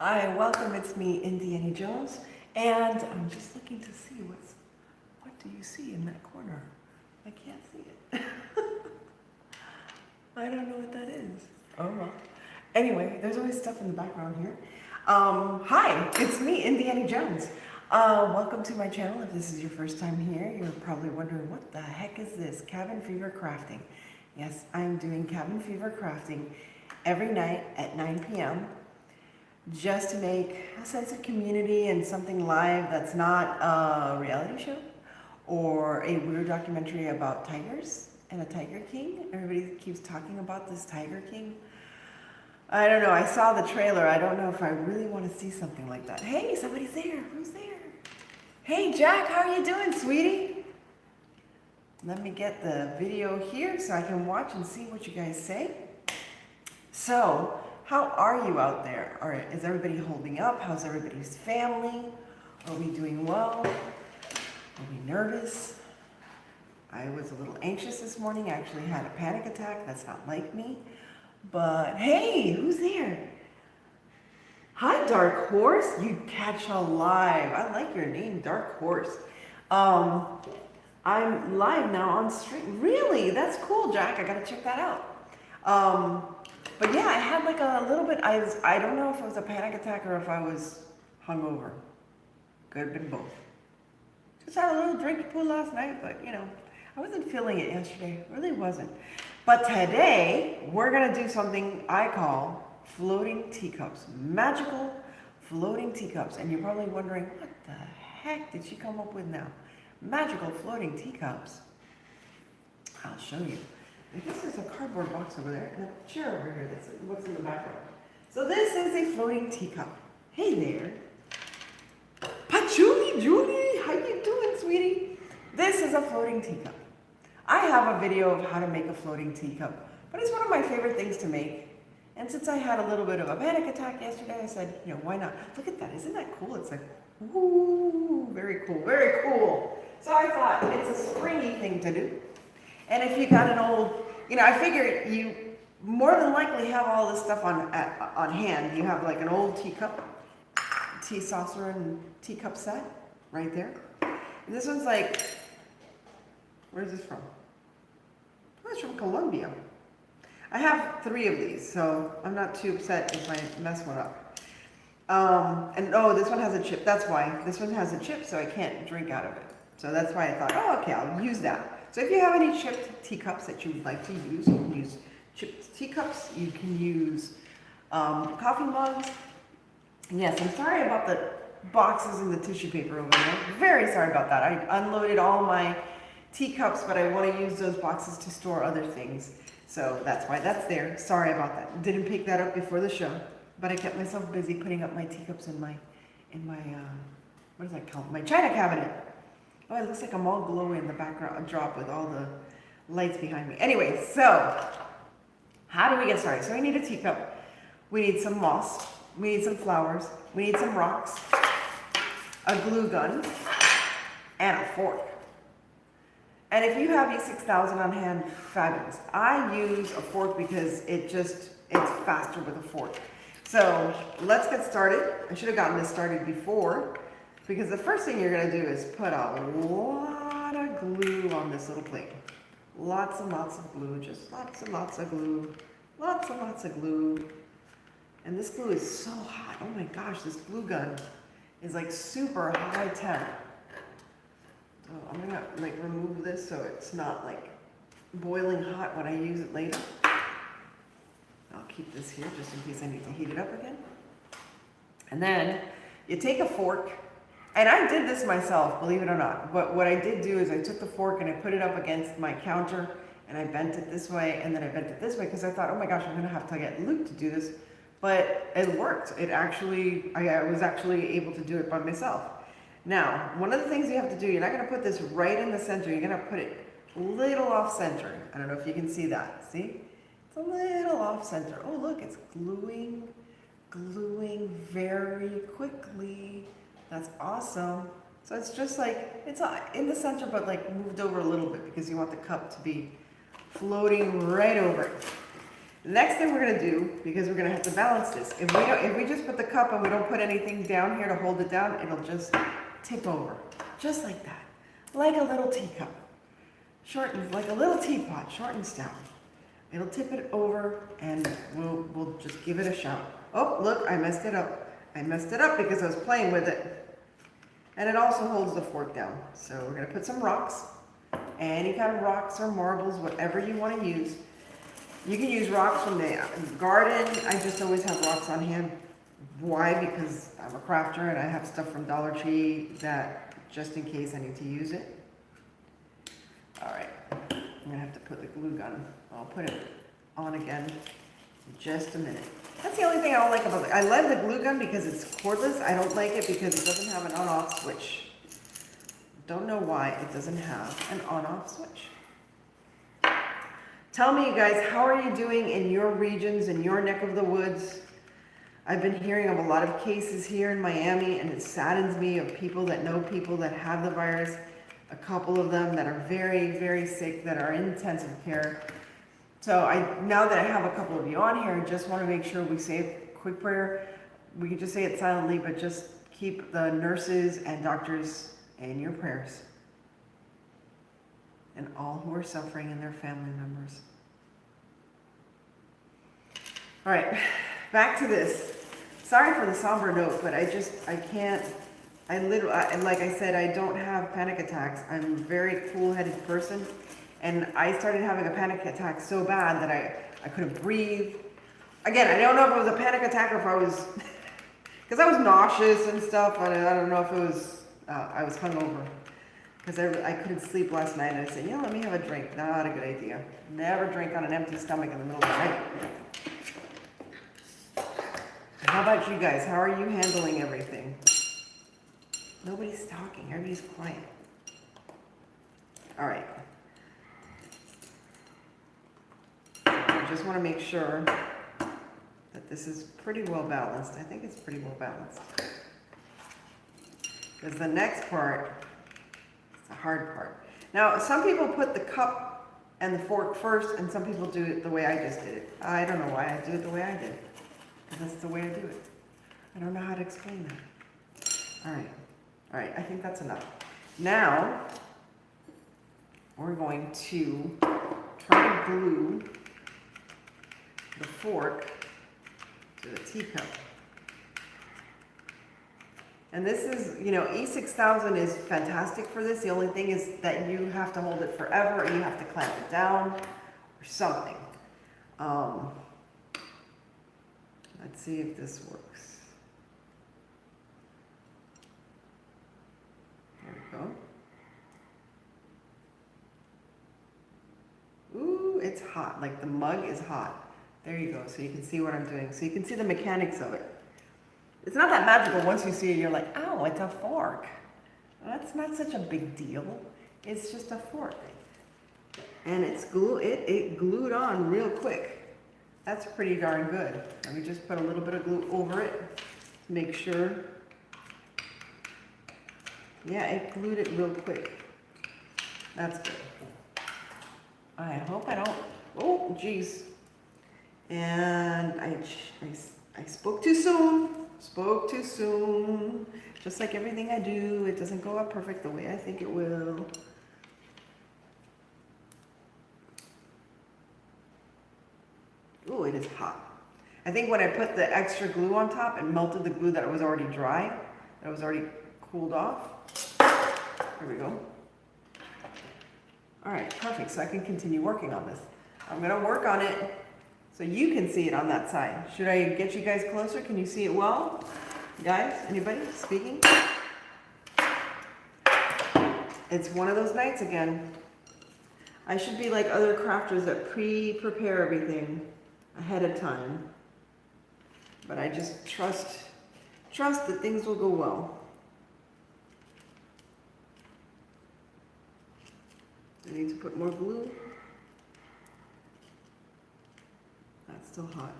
Hi, welcome. It's me, Indiana Jones, and I'm just looking to see what do you see in that corner? I can't see it. I don't know what that is. Oh well. Anyway, there's always stuff in the background here. Hi, it's me, Indiana Jones. Welcome to my channel. If this is your first time here, you're probably wondering what the heck is this? Cabin Fever Crafting. Yes, I'm doing Cabin Fever Crafting every night at 9 p.m. just to make a sense of community and something live that's not a reality show or a weird documentary about tigers and a tiger king. Everybody keeps talking about this tiger king. I don't know. I saw the trailer. I don't know if I really want to see something like that. Hey, somebody's there. Who's there? Hey, Jack, how are you doing, sweetie? Let me get the video here so I can watch and see what you guys say. So, how are you out there? Is everybody holding up? How's everybody's family? Are we doing well? Are we nervous? I was a little anxious this morning. I actually had a panic attack. That's not like me. But hey, who's there? Hi, Dark Horse. You catch alive. I like your name, Dark Horse. I'm live now on stream. Really? That's cool, Jack. I gotta check that out. But yeah, I had like a little bit, I don't know if it was a panic attack or if I was hungover. Could have been both. Just had a little drinky poo last night, but you know, I wasn't feeling it yesterday. Really wasn't. But today, we're gonna do something I call floating teacups. Magical floating teacups. And you're probably wondering, what the heck did she come up with now? Magical floating teacups. I'll show you. I guess there's a cardboard box over there and a chair over here that's what's in the background. So this is a floating teacup. Hey there. Patchouli Julie, how you doing, sweetie? This is a floating teacup. I have a video of how to make a floating teacup, but it's one of my favorite things to make. And since I had a little bit of a panic attack yesterday, I said, you know, why not? Look at that, isn't that cool? It's like, ooh, very cool, very cool. So I thought it's a springy thing to do. And if you got an old, you know, I figure you more than likely have all this stuff on hand. You have like an old teacup, tea saucer and teacup set right there. And this one's like, where's this from? Oh, it's from Colombia. I have 3 of these, so I'm not too upset if I mess one up. And oh, this one has a chip. That's why. This one has a chip, so I can't drink out of it. So that's why I thought, oh, okay, I'll use that. So if you have any chipped teacups that you would like to use, you can use chipped teacups. You can use coffee mugs. Yes, I'm sorry about the boxes and the tissue paper over there. Very sorry about that. I unloaded all my teacups, but I want to use those boxes to store other things. So that's why that's there. Sorry about that. Didn't pick that up before the show, but I kept myself busy putting up my teacups in my what is that called? My china cabinet. Oh, it looks like I'm all glowy in the background drop with all the lights behind me. Anyway, so how do we get started? So we need a teacup. We need some moss. We need some flowers. We need some rocks, a glue gun, and a fork. And if you have E6000 on hand, fabulous. I use a fork because it's faster with a fork. So let's get started. I should have gotten this started before, because the first thing you're gonna do is put a lot of glue on this little plate. Lots and lots of glue, just lots and lots of glue. Lots and lots of glue. And this glue is so hot. Oh my gosh, this glue gun is like super high temp. So I'm gonna like remove this so it's not like boiling hot when I use it later. I'll keep this here just in case I need to heat it up again. And then you take a fork, and I did this myself, believe it or not. But what I did do is I took the fork and I put it up against my counter and I bent it this way and then I bent it this way because I thought, oh my gosh, I'm gonna have to get Luke to do this. But it worked. I was actually able to do it by myself. Now, one of the things you have to do, you're not going to put this right in the center. You're going to put it a little off center. I don't know if you can see that. See? It's a little off center. Oh, look, it's gluing very quickly. That's awesome. So it's just like, it's in the center, but like moved over a little bit because you want the cup to be floating right over it. The next thing we're gonna do, because we're gonna have to balance this, if we just put the cup and we don't put anything down here to hold it down, it'll just tip over, just like that, like a little teacup, shortened, like a little teapot, short and stout. It'll tip it over, and we'll just give it a shot. Oh, look, I messed it up. I messed it up because I was playing with it, and it also holds the fork down. So we're gonna put some rocks, any kind of rocks or marbles, whatever you want to use. You can use rocks from the garden. I just always have rocks on hand. Why? Because I'm a crafter and I have stuff from Dollar Tree that just in case I need to use it. All right, I'm gonna have to put the glue gun. I'll put it on again in just a minute. That's the only thing I don't like about it. I love the glue gun because it's cordless. I don't like it because it doesn't have an on-off switch. Don't know why it doesn't have an on-off switch. Tell me, you guys, how are you doing in your regions, in your neck of the woods? I've been hearing of a lot of cases here in Miami, and it saddens me of people that know people that have the virus, a couple of them that are very, very sick, that are in intensive care. So now that I have a couple of you on here, I just want to make sure we say a quick prayer. We can just say it silently, but just keep the nurses and doctors in your prayers, and all who are suffering and their family members. All right, back to this. Sorry for the somber note, but I can't, like I said, I don't have panic attacks. I'm a very cool-headed person, and I started having a panic attack so bad that I couldn't breathe. Again, I don't know if it was a panic attack or if I was, because I was nauseous and stuff, and I don't know if it was, I was hungover. Because I couldn't sleep last night, and I said, let me have a drink. Not a good idea. Never drink on an empty stomach in the middle of the night. How about you guys? How are you handling everything? Nobody's talking. Everybody's quiet. All right. I just want to make sure that this is pretty well balanced. I think it's pretty well balanced. Because the next part, the hard part. Now, some people put the cup and the fork first, and some people do it the way I just did it. I don't know why I do it the way I did. Because that's the way I do it. I don't know how to explain that. All right, I think that's enough. Now, we're going to try to glue the fork to the teacup. And this is, E6000 is fantastic for this. The only thing is that you have to hold it forever, or you have to clamp it down, or something. Let's see if this works. There we go. Ooh, it's hot. Like the mug is hot. There you go. So you can see what I'm doing. So you can see the mechanics of it. It's not that magical. Once you see it, you're like, oh, it's a fork. That's not such a big deal. It's just a fork. And it's it glued on real quick. That's pretty darn good. Let me just put a little bit of glue over it to make sure. Yeah, it glued it real quick. That's good. I hope I don't, oh, geez. And I spoke too soon. Spoke too soon. Just like everything I do, it doesn't go out perfect the way I think it will. Ooh, it is hot. I think when I put the extra glue on top, it melted the glue that was already dry, that was already cooled off. Here we go. All right, perfect. So I can continue working on this. I'm gonna work on it so you can see it on that side. Should I get you guys closer? Can you see it well? Guys, anybody speaking? It's one of those nights again. I should be like other crafters that prepare everything ahead of time. But I just trust that things will go well. I need to put more glue. That's still hot.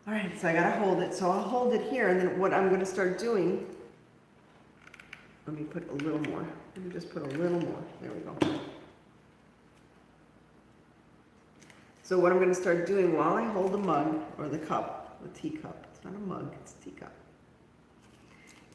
All right, so I gotta hold it. So I'll hold it here, and then what I'm gonna start doing, let me put a little more. Let me just put a little more. There we go. So So what I'm going to start doing while I hold the mug or the cup, the teacup, it's not a mug, it's a teacup,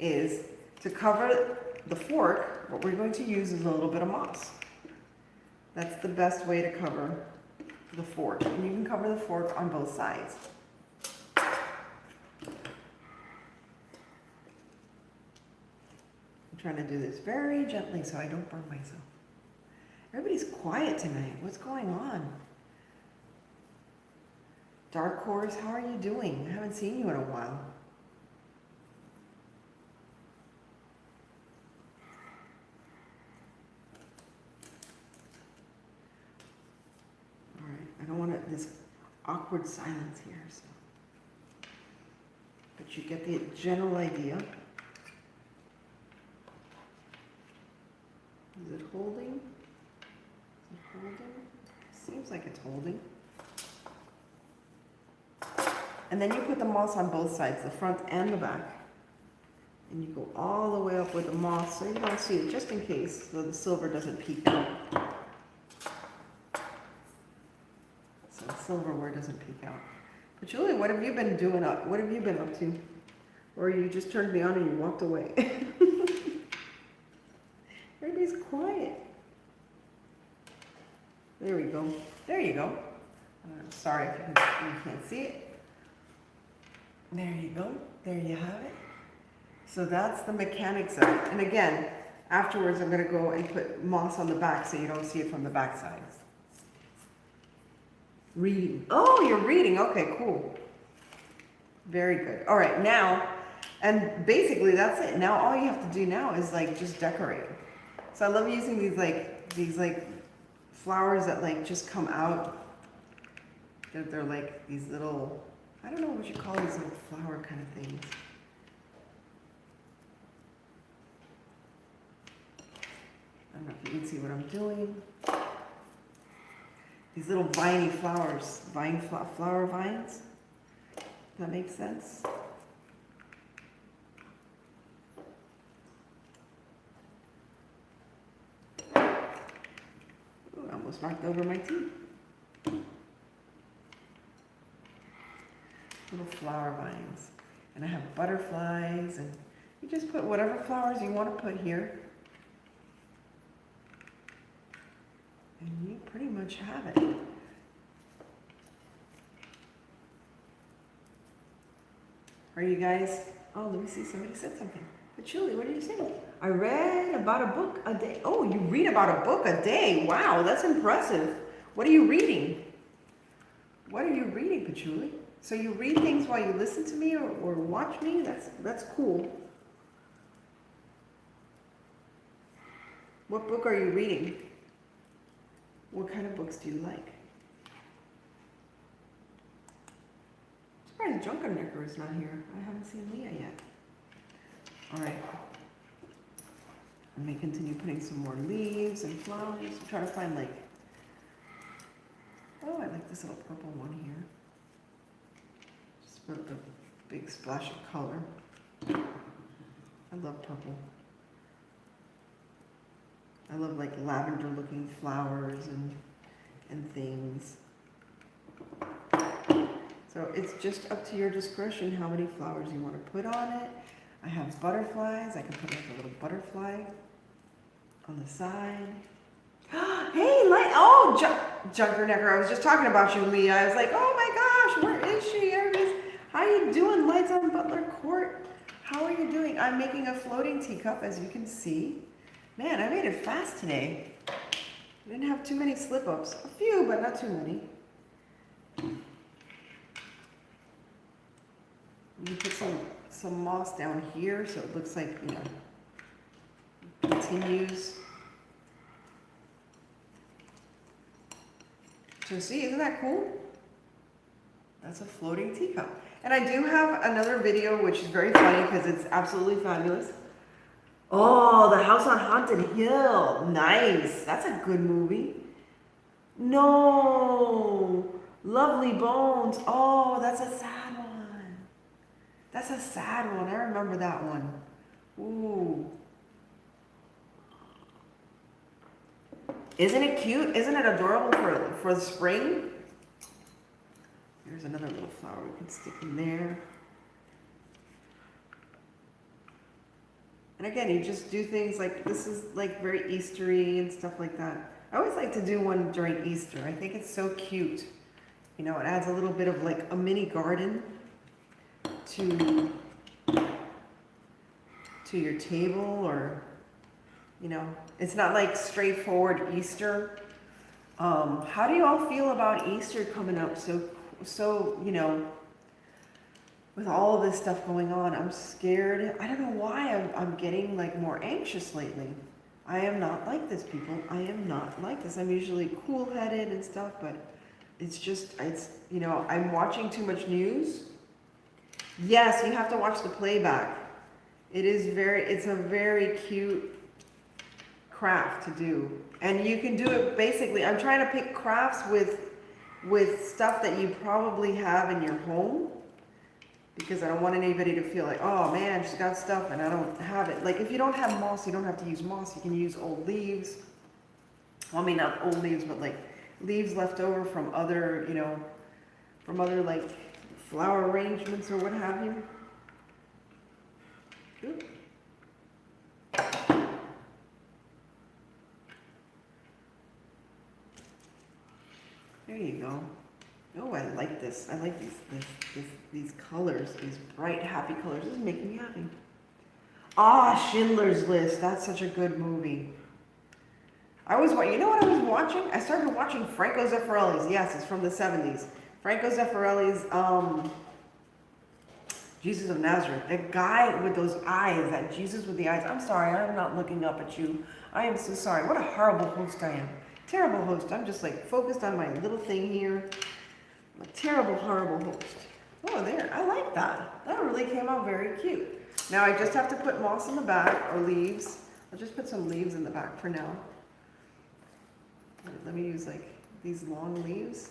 is to cover the fork, what we're going to use is a little bit of moss. That's the best way to cover the fork. And you can cover the fork on both sides. I'm trying to do this very gently so I don't burn myself. Everybody's quiet tonight. What's going on? Dark Horse, how are you doing? I haven't seen you in a while. All right, I don't want this awkward silence here, so. But you get the general idea. Is it holding? Is it holding? Seems like it's holding. And then you put the moss on both sides, the front and the back. And you go all the way up with the moss so you don't see it, just in case, so the silver doesn't peek out. So the silverware doesn't peek out. But Julie, what have you been doing up? What have you been up to? Or you just turned me on and you walked away? Everybody's quiet. There we go. There you go. I'm sorry if you can't see it. There you go. There you have it. So that's the mechanics of it. And again, afterwards I'm going to go and put moss on the back so you don't see it from the back side. Reading. Oh, you're reading. Okay, cool. Very good. All right, now, and basically that's it. Now all you have to do now is like just decorate. So I love using these flowers that like just come out. They're like these little, I don't know what you call these little flower kind of things. I don't know if you can see what I'm doing. These little viney flowers, flower vines. Does that make sense? Ooh, I almost knocked over my tea. Little flower vines. And I have butterflies, and you just put whatever flowers you want to put here. And you pretty much have it. Are you guys, oh, let me see, somebody said something. But Julie, what are you saying? I read about a book a day. Oh, you read about a book a day. Wow, that's impressive. What are you reading? What are you reading, Patchouli? So you read things while you listen to me or watch me? That's cool. What book are you reading? What kind of books do you like? I'm surprised Junkernecker is not here. I haven't seen Leah yet. All right. I may continue putting some more leaves and flowers. I'm trying to find like, oh, I like this little purple one here. Just put a big splash of color. I love purple. I love like lavender looking flowers and things. So it's just up to your discretion how many flowers you want to put on it. I have butterflies. I can put like a little butterfly on the side. Hey, Junkernecker, I was just talking about you, Leah. I was like, oh my gosh, where is she? How you doing, Lights on Butler Court? How are you doing? I'm making a floating teacup, as you can see. Man, I made it fast today. I didn't have too many slip-ups. A few, but not too many. You put some moss down here so it looks like, you know, continues. So see, isn't that cool? That's a floating teacup. And I do have another video which is very funny because it's absolutely fabulous. Oh, The House on Haunted Hill. Nice. That's a good movie. No. Lovely Bones. Oh, that's a sad one. That's a sad one. I remember that one. Ooh. Isn't it cute? Isn't it adorable for the spring? There's another little flower we can stick in there. And again, you just do things like, this is like very Eastery and stuff like that. I always like to do one during Easter. I think it's so cute. You know, it adds a little bit of like a mini garden to your table, or, you know, it's not like straightforward Easter. How do you all feel about Easter coming up? So, you know, with all of this stuff going on, I'm scared. I don't know why I'm getting like more anxious lately. I am not like this, people. I am not like this. I'm usually cool-headed and stuff, but it's just, you know, I'm watching too much news. Yes, you have to watch the playback. It's a very cute craft to do. And you can do it basically, I'm trying to pick crafts with stuff that you probably have in your home, because I don't want anybody to feel like, oh man, she's got stuff and I don't have it. Like if you don't have moss, you don't have to use moss. You can use old leaves. Well, I mean, not old leaves, but like leaves left over from other, you know, from other like flower arrangements or what have you. Ooh. There you go. Oh, I like this. I like these colors, these bright, happy colors. This is making me happy. Ah, Schindler's List. That's such a good movie. You know what I was watching? I started watching Franco Zeffirelli's. Yes, it's from the 70s. Franco Zeffirelli's Jesus of Nazareth. The guy with those eyes, that Jesus with the eyes. I'm sorry, I'm not looking up at you. I am so sorry. What a horrible host I am. Terrible host. I'm just like focused on my little thing here. I'm a terrible, horrible host. Oh, there. I like that. That really came out very cute. Now I just have to put moss in the back, or leaves. I'll just put some leaves in the back for now. Let me use like these long leaves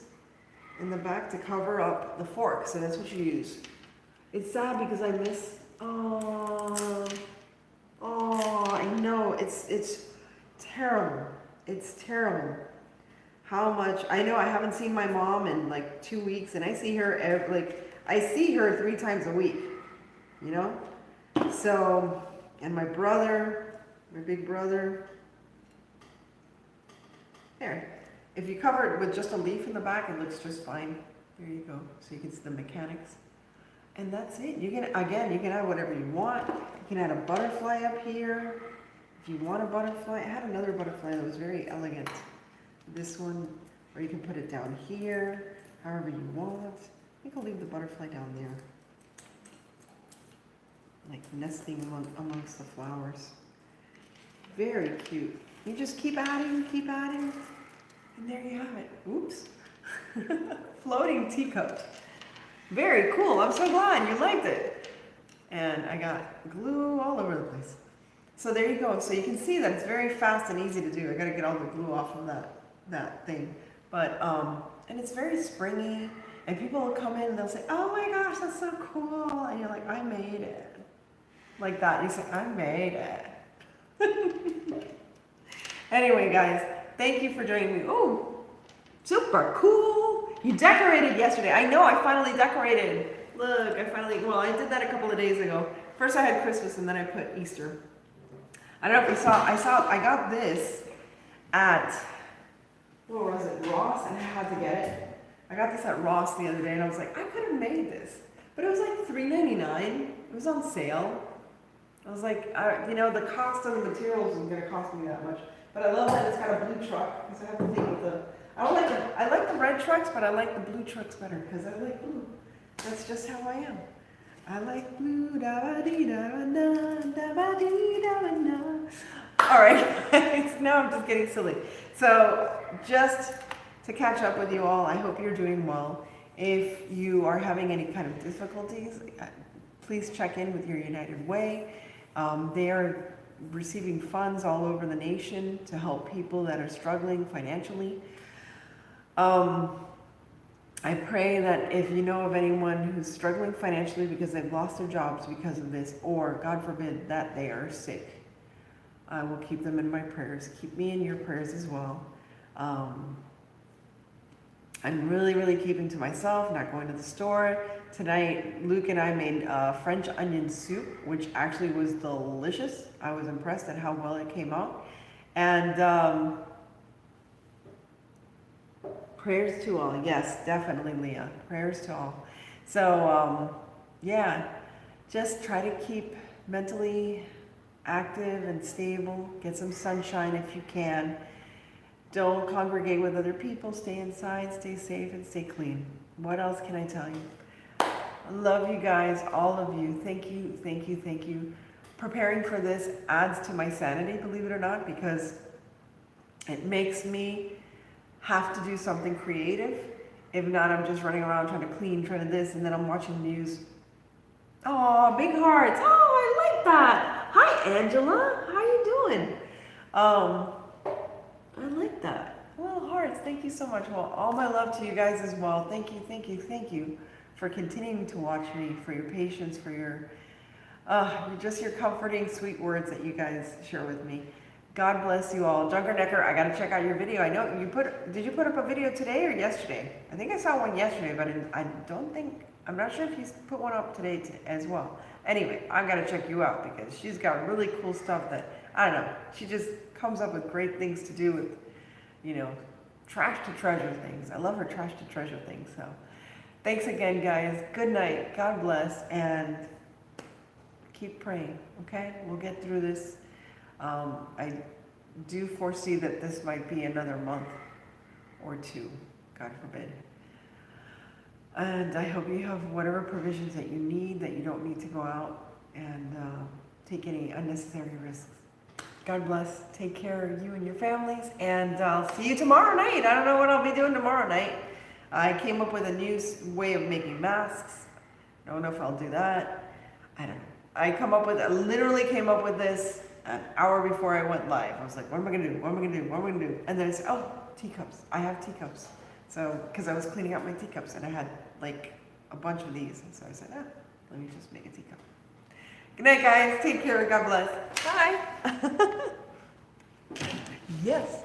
in the back to cover up the fork. So that's what you use. It's sad because I miss, oh, I know, it's terrible. It's terrible. How much, I know I haven't seen my mom in like 2 weeks, and I see her, I see her 3 times a week, you know? So, and my brother, my big brother, there. If you cover it with just a leaf in the back, it looks just fine. There you go. So you can see the mechanics. And that's it. You can, again, you can add whatever you want. You can add a butterfly up here. If you want a butterfly, I had another butterfly that was very elegant. This one, or you can put it down here, however you want. I think I'll leave the butterfly down there. Like nesting amongst the flowers. Very cute. You just keep adding, and there you have it. Oops. Floating teacup. Very cool. I'm so glad you liked it. And I got glue all over the place. So there you go. So you can see that it's very fast and easy to do. I got to get all the glue off of that thing. But, and it's very springy. And people will come in and they'll say, oh my gosh, that's so cool. And you're like, I made it. Like that. And you say, I made it. Anyway, guys, thank you for joining me. Oh, super cool. You decorated yesterday. I know, I finally decorated. Look, well, I did that a couple of days ago. First I had Christmas and then I put Easter. I don't know if you saw, I got this at, what was it, Ross, and I had to get it. I got this at Ross the other day and I was like, I could have made this. But it was like $3.99. It was on sale. I was like, you know, the cost of the materials isn't going to cost me that much. But I love that it's got a blue truck, because I have the thing with the, I like the red trucks, but I like the blue trucks better, because I like blue. That's just how I am. I like blue, da-ba-dee-da-ba-na. All right, now I'm just getting silly. So just to catch up with you all, I hope you're doing well. If you are having any kind of difficulties, please check in with your United Way. They are receiving funds all over the nation to help people that are struggling financially. I pray that if you know of anyone who's struggling financially because they've lost their jobs because of this, or God forbid that they are sick, I will keep them in my prayers. Keep me in your prayers as well. I'm really, really keeping to myself, not going to the store. Tonight, Luke and I made French onion soup, which actually was delicious. I was impressed at how well it came out. And prayers to all. Yes, definitely, Leah. Prayers to all. So, yeah, just try to keep mentally active and stable. Get some sunshine if you can. Don't congregate with other people. Stay inside, stay safe, and stay clean. What else can I tell you? I love you guys, all of you. Thank you, thank you, thank you. Preparing for this adds to my sanity, believe it or not, because it makes me have to do something creative. If not, I'm just running around trying to clean, trying to this, and then I'm watching news. Oh, big hearts. Oh, I like that. Hi, Angela. How you doing? I like that. Little hearts. Thank you so much. Well, all my love to you guys as well. Thank you, thank you, thank you for continuing to watch me, for your patience, for your just your comforting, sweet words that you guys share with me. God bless you all. Junker Necker, I gotta check out your video. I know you did you put up a video today or yesterday? I think I saw one yesterday, but I'm not sure if you put one up today as well. Anyway, I gotta check you out because she's got really cool stuff that, I don't know, she just comes up with great things to do with, trash to treasure things. I love her trash to treasure things. So thanks again, guys. Good night. God bless. And keep praying, okay? We'll get through this. I do foresee that this might be another month or two, God forbid. And I hope you have whatever provisions that you need, that you don't need to go out and take any unnecessary risks. God bless. Take care of you and your families. And I'll see you tomorrow night. I don't know what I'll be doing tomorrow night. I came up with a new way of making masks. I don't know if I'll do that. I don't know. I literally came up with this an hour before I went live. I was like, what am I going to do? What am I going to do? What am I going to do? And then I said, oh, teacups. I have teacups. So, because I was cleaning out my teacups and I had like a bunch of these. And so I said, let me just make a teacup. Good night, guys. Take care. God bless. Bye. Yes.